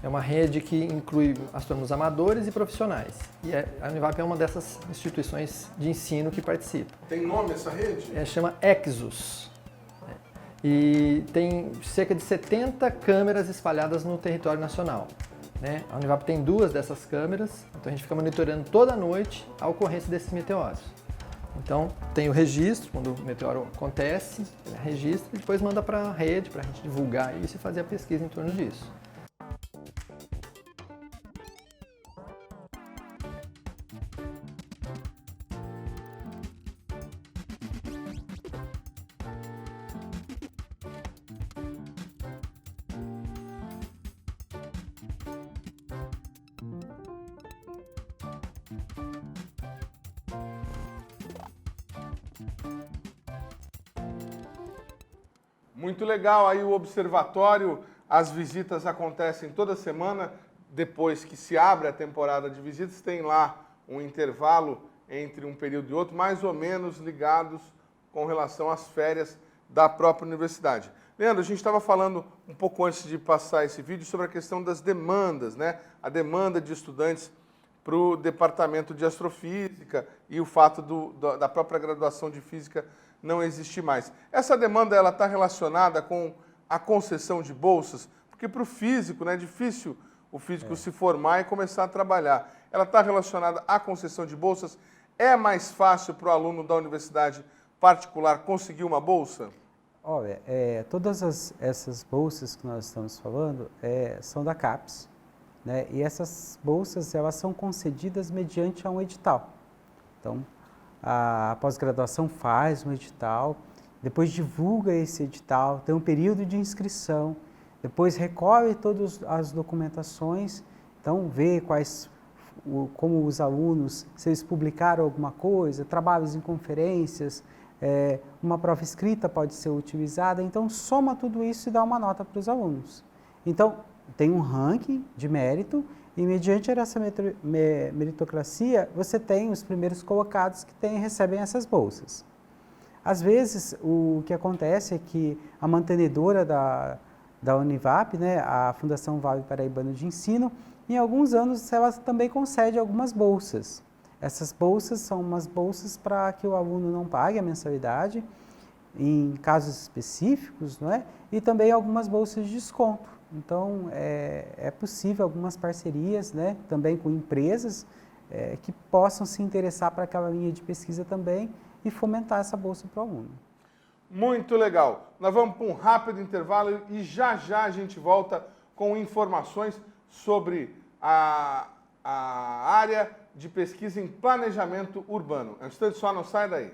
É uma rede que inclui astrônomos amadores e profissionais. E a Univap é uma dessas instituições de ensino que participa.
Tem nome essa rede?
Chama Exus. E tem cerca de 70 câmeras espalhadas no território nacional. A Univap tem 2 dessas câmeras, então a gente fica monitorando toda noite a ocorrência desses meteoros. Então tem o registro, quando o meteoro acontece, registra e depois manda para a rede para a gente divulgar isso e fazer a pesquisa em torno disso.
Muito legal, aí o observatório, as visitas acontecem toda semana, depois que se abre a temporada de visitas, tem lá um intervalo entre um período e outro, mais ou menos ligados com relação às férias da própria universidade. Leandro, a gente estava falando um pouco antes de passar esse vídeo sobre a questão das demandas, né? A demanda de estudantes para o departamento de astrofísica e o fato da própria graduação de física não existe mais. Essa demanda ela está relacionada com a concessão de bolsas, porque para o físico, né, é difícil o físico se formar e começar a trabalhar. Ela está relacionada à concessão de bolsas. É mais fácil para o aluno da universidade particular conseguir uma bolsa?
Olha, todas essas bolsas que nós estamos falando são da CAPES, né? E essas bolsas elas são concedidas mediante um edital. Então, a pós-graduação faz um edital, depois divulga esse edital, tem um período de inscrição, depois recolhe todas as documentações, então vê como os alunos, se eles publicaram alguma coisa, trabalhos em conferências, uma prova escrita pode ser utilizada, então soma tudo isso e dá uma nota para os alunos. Então, tem um ranking de mérito e mediante essa meritocracia, você tem os primeiros colocados que recebem essas bolsas. Às vezes, o que acontece é que a mantenedora da Univap, né, a Fundação Vale Paraibano de Ensino, em alguns anos ela também concede algumas bolsas. Essas bolsas são umas bolsas para que o aluno não pague a mensalidade, em casos específicos, não é? E também algumas bolsas de desconto. Então, é possível algumas parcerias, né, também com empresas que possam se interessar para aquela linha de pesquisa também e fomentar essa bolsa para o aluno.
Muito legal. Nós vamos para um rápido intervalo e já já a gente volta com informações sobre a área de pesquisa em planejamento urbano. É um instante só, não sai daí.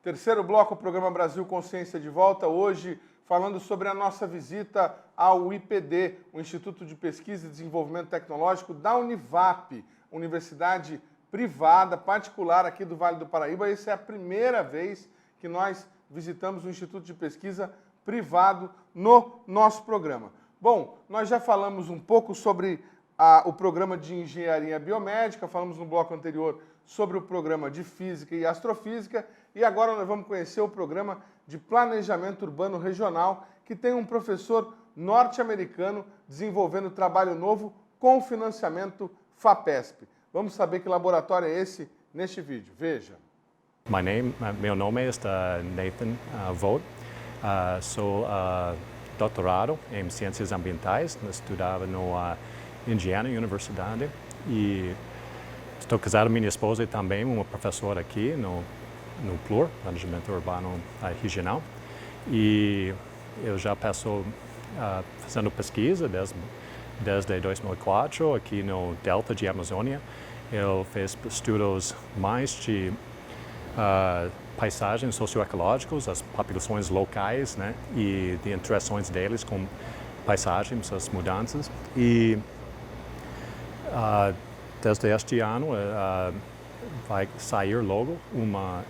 Terceiro bloco, programa Brasil Consciência de volta, hoje falando sobre a nossa visita ao IPD, o Instituto de Pesquisa e Desenvolvimento Tecnológico da Univap, universidade privada, particular aqui do Vale do Paraíba. Essa é a primeira vez que nós visitamos um Instituto de Pesquisa privado no nosso programa. Bom, nós já falamos um pouco sobre o programa de engenharia biomédica, falamos no bloco anterior sobre o programa de física e astrofísica, e agora nós vamos conhecer o programa de planejamento urbano regional, que tem um professor norte-americano desenvolvendo trabalho novo com financiamento FAPESP. Vamos saber que laboratório é esse neste vídeo. Veja.
Meu nome é Nathan Vogt. Sou doutorado em Ciências Ambientais. Estudava na Indiana Universidade e estou casado com minha esposa e também uma professora aqui no PLUR, Planejamento Urbano Regional. E eu já passo fazendo pesquisa desde 2004 aqui no Delta de Amazônia. Eu fiz estudos mais de paisagens socioecológicas, as populações locais, né, e de interações deles com paisagens, as mudanças. E desde este ano vai sair logo um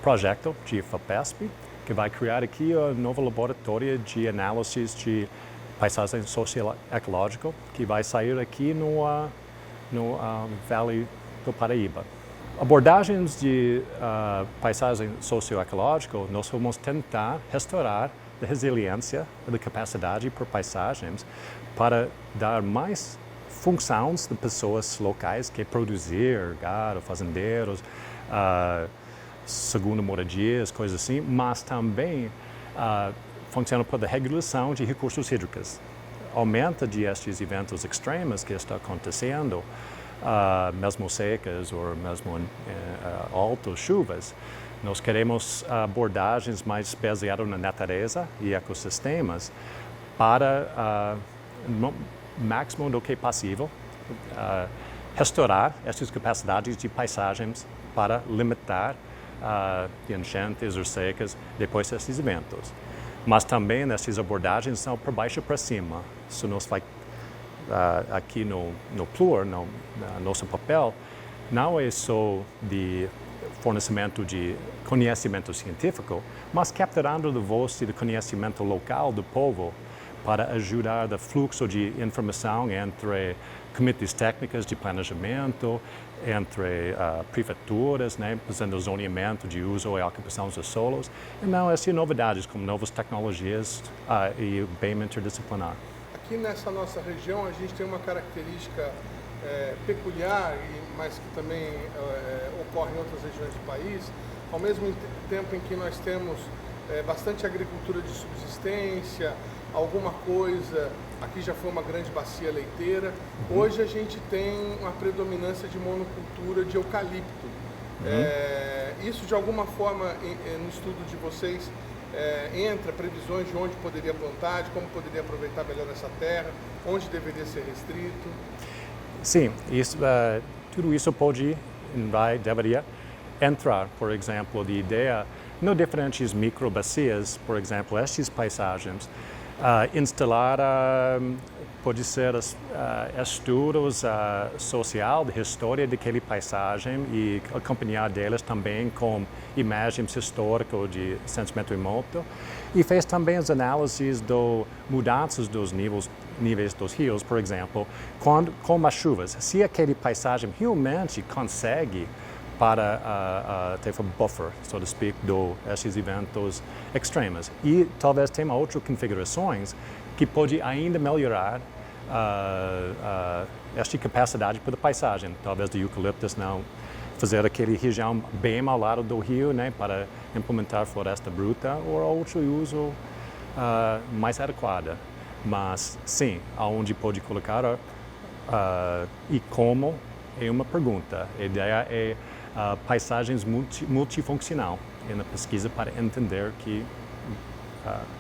projeto de FAPESP que vai criar aqui um novo laboratório de análises de paisagem socioecológica que vai sair aqui no Vale do Paraíba. Abordagens de paisagem socioecológica, nós vamos tentar restaurar a resiliência e a capacidade por paisagens para dar mais funções de pessoas locais que produzir, gado, fazendeiros, segunda moradias, coisas assim, mas também funciona para a regulação de recursos hídricos. Aumenta de estes eventos extremos que está acontecendo, mesmo secas ou mesmo altas chuvas, nós queremos abordagens mais baseadas na natureza e ecossistemas para, no máximo do que possível, restaurar essas capacidades de paisagens para limitar enchentes ou secas depois desses eventos. Mas também essas abordagens são para baixo para cima. Se nós vai aqui no PLUR, no nosso papel, não é só de fornecimento de conhecimento científico, mas capturando a voz de conhecimento local do povo para ajudar no fluxo de informação entre comitês técnicos de planejamento, entre prefeituras, né, fazendo zoneamento de uso e ocupação dos solos. Então, essas novidades como novas tecnologias e bem interdisciplinar.
Aqui nessa nossa região a gente tem uma característica peculiar, mas que também ocorre em outras regiões do país, ao mesmo tempo em que nós temos bastante agricultura de subsistência, alguma coisa, aqui já foi uma grande bacia leiteira, hoje a gente tem uma predominância de monocultura de eucalipto. Isso de alguma forma no estudo de vocês entra previsões de onde poderia plantar, de como poderia aproveitar melhor essa terra, onde deveria ser restrito? Sim,
tudo isso deveria entrar, por exemplo, de ideia, no diferentes microbacias, por exemplo, estas paisagens, instalar, pode ser estudos social da história daquela paisagem e acompanhar deles também com imagens históricas de sentimento remoto. E fez também as análises das mudanças dos níveis dos rios, por exemplo, com as chuvas. Se aquela paisagem realmente consegue para ter um buffer, so to speak, desses eventos extremos. E talvez tenha outras configurações que pode ainda melhorar esta capacidade para a paisagem. Talvez do eucaliptus não fazer aquela região bem ao lado do rio, né, para implementar floresta bruta ou outro uso mais adequado. Mas sim, aonde pode colocar e como é uma pergunta. A ideia é paisagens multifuncional na pesquisa para entender que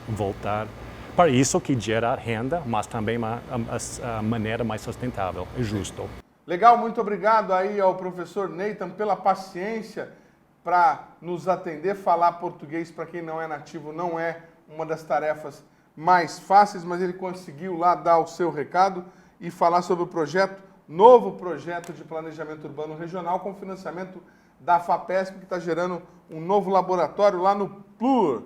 voltar para isso que gera renda, mas também a maneira mais sustentável e justa.
Legal, muito obrigado aí ao professor Nathan pela paciência para nos atender. Falar português para quem não é nativo não é uma das tarefas mais fáceis, mas ele conseguiu lá dar o seu recado e falar sobre o novo projeto de planejamento urbano regional com financiamento da FAPESP, que está gerando um novo laboratório lá no PLUR.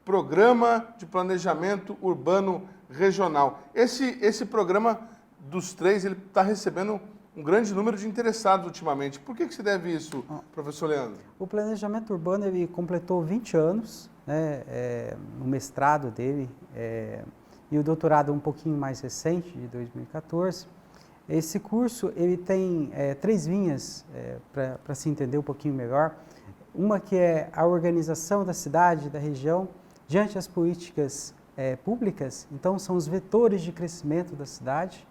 Programa de Planejamento Urbano Regional. Esse programa dos 3, ele está recebendo um grande número de interessados ultimamente. Por que se deve isso, professor Leandro?
O planejamento urbano ele completou 20 anos, né, no mestrado dele, e o doutorado um pouquinho mais recente, de 2014. Esse curso ele tem 3 linhas para se entender um pouquinho melhor. Uma que é a organização da cidade, da região, diante das políticas públicas, então são os vetores de crescimento da cidade.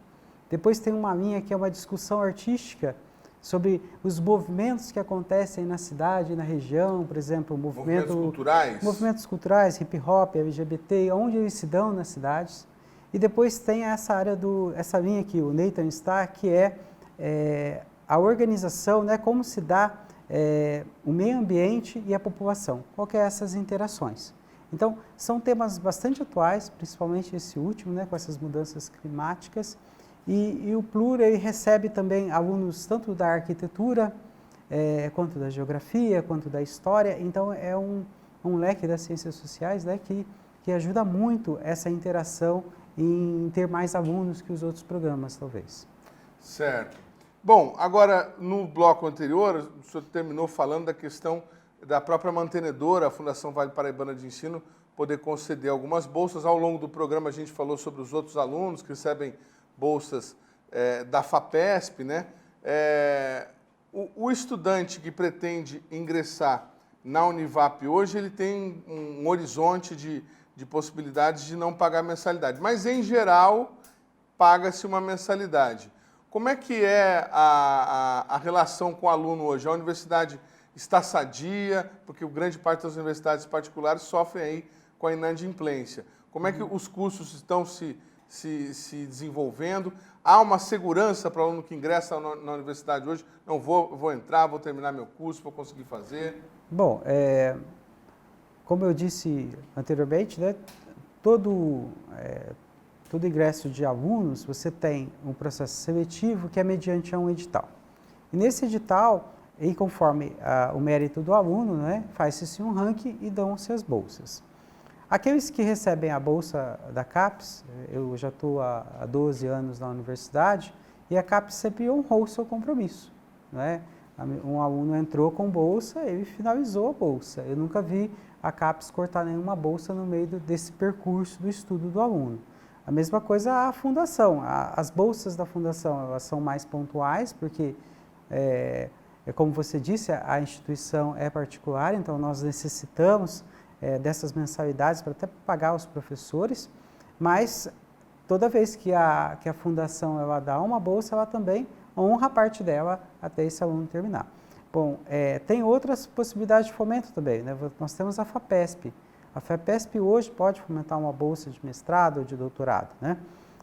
Depois tem uma linha que é uma discussão artística sobre os movimentos que acontecem na cidade, na região, por exemplo, movimentos culturais, hip hop, LGBT, onde eles se dão nas cidades. E depois tem essa área essa linha aqui, o Nathan está, que é a organização, né, como se dá o meio ambiente e a população, qual que é essas interações. Então, são temas bastante atuais, principalmente esse último, né, com essas mudanças climáticas. E o PLUR ele recebe também alunos tanto da arquitetura, quanto da geografia, quanto da história. Então, é um leque das ciências sociais, né, que ajuda muito essa interação em ter mais alunos que os outros programas, talvez.
Certo. Bom, agora, no bloco anterior, o senhor terminou falando da questão da própria mantenedora, a Fundação Vale Paraibana de Ensino, poder conceder algumas bolsas. Ao longo do programa, a gente falou sobre os outros alunos que recebem bolsas da FAPESP, né? O estudante que pretende ingressar na Univap hoje, ele tem um horizonte de possibilidades de não pagar mensalidade, mas em geral paga-se uma mensalidade. Como é que é a relação com o aluno hoje? A universidade está sadia, porque grande parte das universidades particulares sofrem aí com a inadimplência. Como é que os cursos estão se desenvolvendo? Há uma segurança para o aluno que ingressa na universidade hoje? Não, vou entrar, vou terminar meu curso, vou conseguir fazer?
Bom, como eu disse anteriormente, né, todo ingresso de alunos, você tem um processo seletivo que é mediante um edital. E nesse edital, e conforme o mérito do aluno, né, faz-se um ranking e dão-se as bolsas. Aqueles que recebem a bolsa da CAPES, eu já estou há 12 anos na universidade, e a CAPES sempre honrou o seu compromisso, né? Um aluno entrou com bolsa, ele finalizou a bolsa. Eu nunca vi a CAPES cortar nenhuma bolsa no meio desse percurso do estudo do aluno. A mesma coisa a fundação. As bolsas da fundação, elas são mais pontuais, porque, como você disse, a instituição é particular, então nós necessitamos dessas mensalidades para até pagar os professores, mas toda vez que a fundação ela dá uma bolsa, ela também honra a parte dela até esse aluno terminar. Bom, tem outras possibilidades de fomento também, né? Nós temos a FAPESP. A FAPESP hoje pode fomentar uma bolsa de mestrado ou de doutorado, né?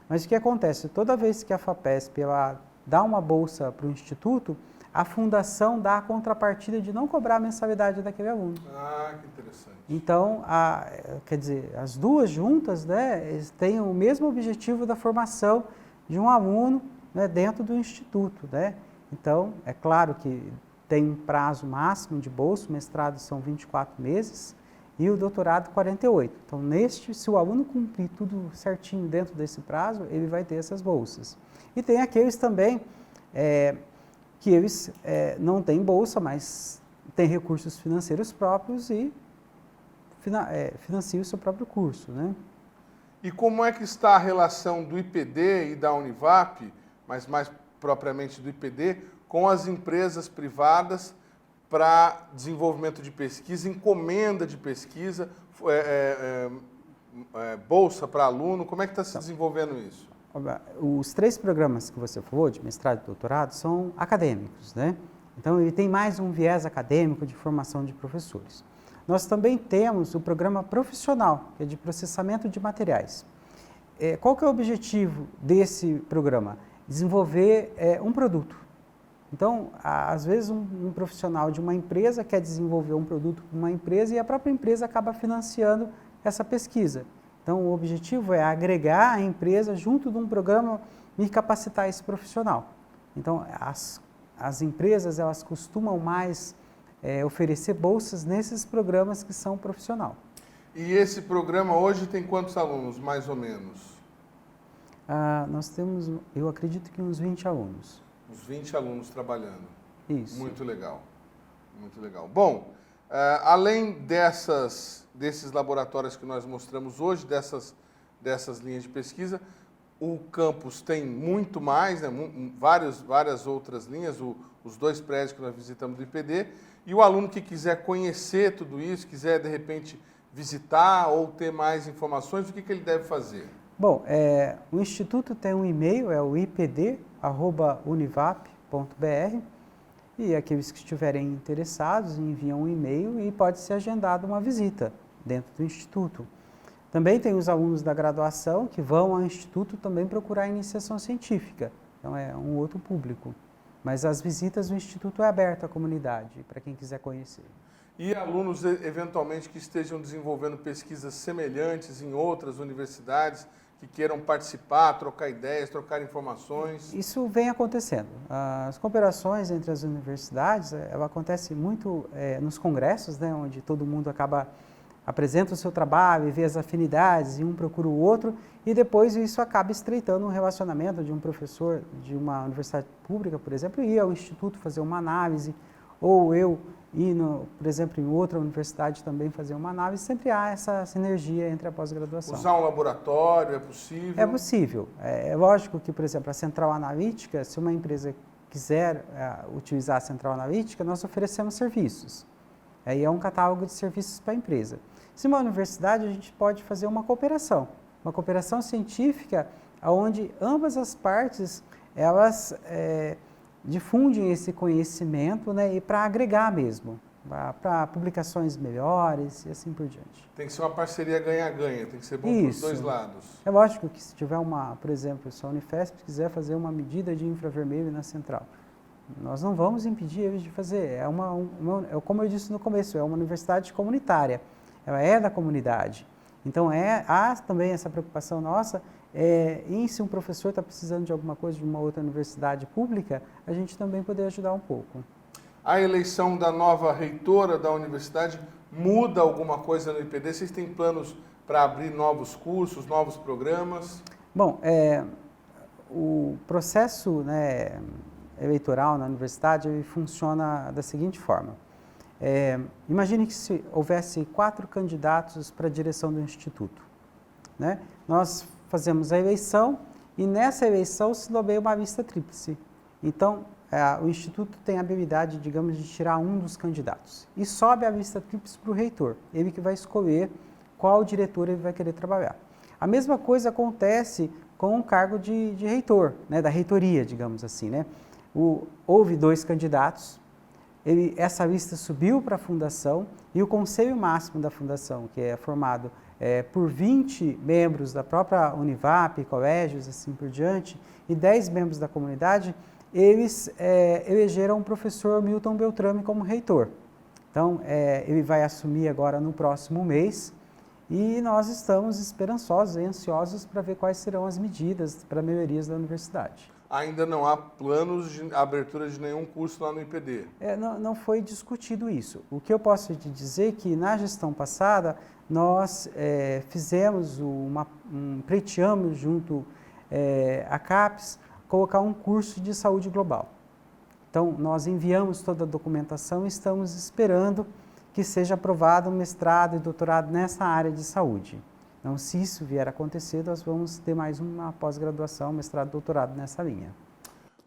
Mas o que acontece? Toda vez que a FAPESP ela dá uma bolsa para o instituto, a fundação dá a contrapartida de não cobrar a mensalidade daquele aluno.
Ah, que interessante.
Então, quer dizer, as duas juntas, né, têm o mesmo objetivo da formação de um aluno, né, dentro do instituto, né? Então, é claro que tem um prazo máximo de bolsa, o mestrado são 24 meses e o doutorado 48. Então, se o aluno cumprir tudo certinho dentro desse prazo, ele vai ter essas bolsas. E tem aqueles também que eles não têm bolsa, mas têm recursos financeiros próprios e financiam o seu próprio curso, né?
E como é que está a relação do IPD e da Univap, mas mais propriamente do IPD, com as empresas privadas para desenvolvimento de pesquisa, encomenda de pesquisa, bolsa para aluno? Como é que está se desenvolvendo isso?
Os 3 programas que você falou, de mestrado e doutorado, são acadêmicos, né? Então, ele tem mais um viés acadêmico de formação de professores. Nós também temos o programa profissional, que é de processamento de materiais. Qual que é o objetivo desse programa? Desenvolver um produto. Então, às vezes, um profissional de uma empresa quer desenvolver um produto para uma empresa e a própria empresa acaba financiando essa pesquisa. Então, o objetivo é agregar a empresa junto de um programa e capacitar esse profissional. Então, as empresas, elas costumam mais oferecer bolsas nesses programas que são profissional.
E esse programa hoje tem quantos alunos, mais ou menos?
Nós temos, eu acredito que uns 20 alunos.
Uns 20 alunos trabalhando.
Isso.
Muito legal, muito legal. Bom, além desses laboratórios que nós mostramos hoje, dessas linhas de pesquisa, o campus tem muito mais, né, várias outras linhas, os 2 prédios que nós visitamos do IPD, e o aluno que quiser conhecer tudo isso, quiser de repente visitar ou ter mais informações, o que ele deve fazer?
Bom, o Instituto tem um e-mail, é o ipd@univap.br, e aqueles que estiverem interessados enviam um e-mail e pode ser agendada uma visita dentro do Instituto. Também tem os alunos da graduação que vão ao Instituto também procurar iniciação científica, então é um outro público. Mas as visitas do Instituto é aberto à comunidade, para quem quiser conhecer.
E alunos, eventualmente, que estejam desenvolvendo pesquisas semelhantes em outras universidades, que queiram participar, trocar ideias, trocar informações?
Isso vem acontecendo. As cooperações entre as universidades, ela acontece muito nos congressos, né, onde todo mundo apresenta o seu trabalho e vê as afinidades, e um procura o outro, e depois isso acaba estreitando um relacionamento de um professor de uma universidade pública, por exemplo, ir ao instituto fazer uma análise, ou eu ir, por exemplo, em outra universidade também fazer uma análise. Sempre há essa sinergia entre a pós-graduação.
Usar um laboratório é possível?
É possível. É lógico que, por exemplo, a central analítica, se uma empresa quiser utilizar a central analítica, nós oferecemos serviços. Aí é um catálogo de serviços para a empresa. Se uma universidade, a gente pode fazer uma cooperação científica, onde ambas as partes, elas difundem esse conhecimento, né, e para agregar mesmo, para publicações melhores e assim por diante.
Tem que ser uma parceria ganha-ganha, tem que ser bom para os dois lados.
É lógico que se tiver por exemplo, se a Unifesp quiser fazer uma medida de infravermelho na central, nós não vamos impedir eles de fazer. Como eu disse no começo, é uma universidade comunitária, ela é da comunidade. Então, há também essa preocupação nossa em se um professor está precisando de alguma coisa de uma outra universidade pública, a gente também poder ajudar um pouco.
A eleição da nova reitora da universidade muda alguma coisa no IPD? Vocês têm planos para abrir novos cursos, novos programas?
Bom, o processo, né, eleitoral na universidade ele funciona da seguinte forma. Imagine que se houvesse 4 candidatos para a direção do Instituto, né? Nós fazemos a eleição e nessa eleição se nomeia uma lista tríplice. Então, o Instituto tem a habilidade, digamos, de tirar um dos candidatos e sobe a lista tríplice para o reitor, ele que vai escolher qual diretor ele vai querer trabalhar. A mesma coisa acontece com o cargo de reitor, né, da reitoria, digamos assim, né? Houve 2 candidatos, essa lista subiu para a fundação e o conselho máximo da fundação, que é formado por 20 membros da própria Univap, colégios, assim por diante, e 10 membros da comunidade, eles elegeram o professor Milton Beltrame como reitor. Então, ele vai assumir agora no próximo mês e nós estamos esperançosos e ansiosos para ver quais serão as medidas para melhorias da universidade.
Ainda não há planos de abertura de nenhum curso lá no IPD?
Não foi discutido isso. O que eu posso te dizer é que na gestão passada nós fizemos pleiteamos junto à CAPES colocar um curso de saúde global. Então, nós enviamos toda a documentação e estamos esperando que seja aprovado um mestrado e doutorado nessa área de saúde. Então, se isso vier a acontecer, nós vamos ter mais uma pós-graduação, mestrado e doutorado nessa linha.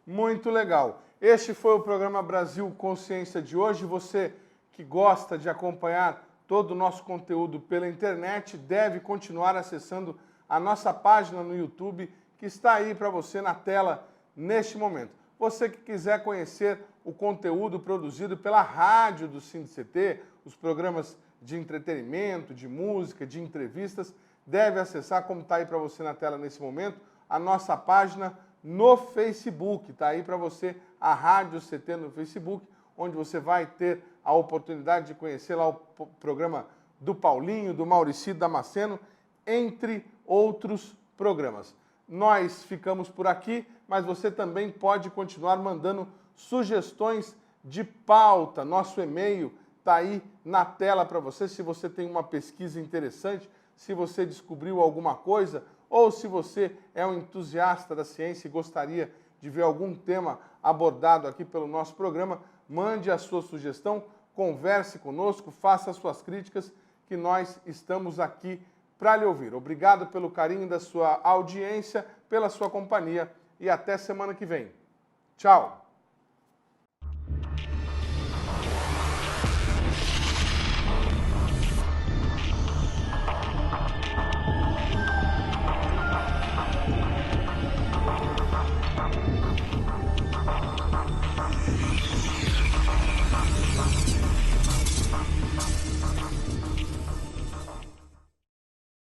Muito legal. Este foi o programa Brasil Consciência de hoje. Você que gosta de acompanhar todo o nosso conteúdo pela internet deve continuar acessando a nossa página no YouTube, que está aí para você na tela neste momento. Você que quiser conhecer o conteúdo produzido pela rádio do SINDCT, os programas de entretenimento, de música, de entrevistas, deve acessar, como está aí para você na tela nesse momento, a nossa página no Facebook. Está aí para você a Rádio CT no Facebook, onde você vai ter a oportunidade de conhecer lá o programa do Paulinho, do Mauricio Damasceno, entre outros programas. Nós ficamos por aqui, mas você também pode continuar mandando sugestões de pauta. Nosso e-mail está aí na tela para você. Se você tem uma pesquisa interessante, se você descobriu alguma coisa, ou se você é um entusiasta da ciência e gostaria de ver algum tema abordado aqui pelo nosso programa, mande a sua sugestão, converse conosco, faça as suas críticas, que nós estamos aqui para lhe ouvir. Obrigado pelo carinho da sua audiência, pela sua companhia e até semana que vem. Tchau!